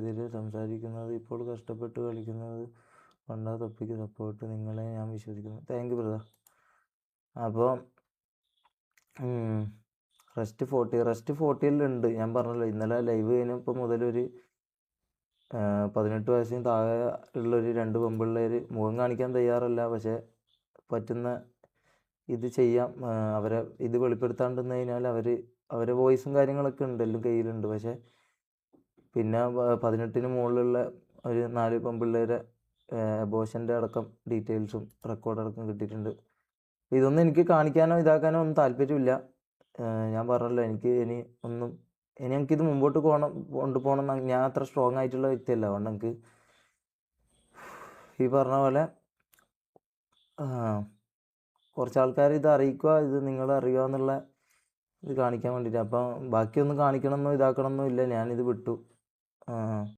ഇതിൽ സംസാരിക്കുന്നത് ഇപ്പോൾ കഷ്ടപ്പെട്ട് കളിക്കുന്നത് പണ്ടാ തൊപ്പിക്ക് സപ്പോർട്ട് നിങ്ങളെ ഞാൻ വിശ്വസിക്കുന്നു. Thank you brother. അപ്പോൾ റെസ്റ്റ് 40 ഞാൻ പറഞ്ഞല്ലോ, ഇന്നലെ ലൈവ് കഴിഞ്ഞപ്പോൾ മുതലൊരു 18 വയസ്സിന് താഴെ ഉള്ളൊരു 2 പെൺപിള്ളേർ മുഖം കാണിക്കാൻ തയ്യാറല്ല, പക്ഷേ പറ്റുന്ന ഇത് ചെയ്യാം. അവരെ ഇത് വെളിപ്പെടുത്താണ്ടെന്ന് കഴിഞ്ഞാൽ അവരെ വോയിസും കാര്യങ്ങളൊക്കെ ഉണ്ട്, എല്ലാം കയ്യിലുണ്ട്. പക്ഷേ പിന്നെ 18 മുകളിലുള്ള ഒരു 4 പെൺപിള്ളേരെ അബോഷൻ്റെ അടക്കം ഡീറ്റെയിൽസും റെക്കോർഡടക്കം കിട്ടിയിട്ടുണ്ട്. ഇതൊന്നും എനിക്ക് കാണിക്കാനോ ഇതാക്കാനോ ഒന്നും താല്പര്യമില്ല. ഞാൻ പറഞ്ഞല്ലോ, ഇനി എനിക്കിത് മുമ്പോട്ട് കൊണ്ടുപോകണം. ഞാൻ അത്ര സ്ട്രോങ് ആയിട്ടുള്ള വ്യക്തിയല്ല. അതുകൊണ്ട് എനിക്ക് ഈ പറഞ്ഞ പോലെ കുറച്ച് ആൾക്കാർ ഇത് അറിയിക്കുക, ഇത് നിങ്ങൾ അറിയുക എന്നുള്ള ഇത് കാണിക്കാൻ വേണ്ടിയിട്ട്. അപ്പം ബാക്കിയൊന്നും കാണിക്കണമെന്നോ ഇതാക്കണമെന്നോ ഇല്ല, ഞാനിത് വിട്ടു.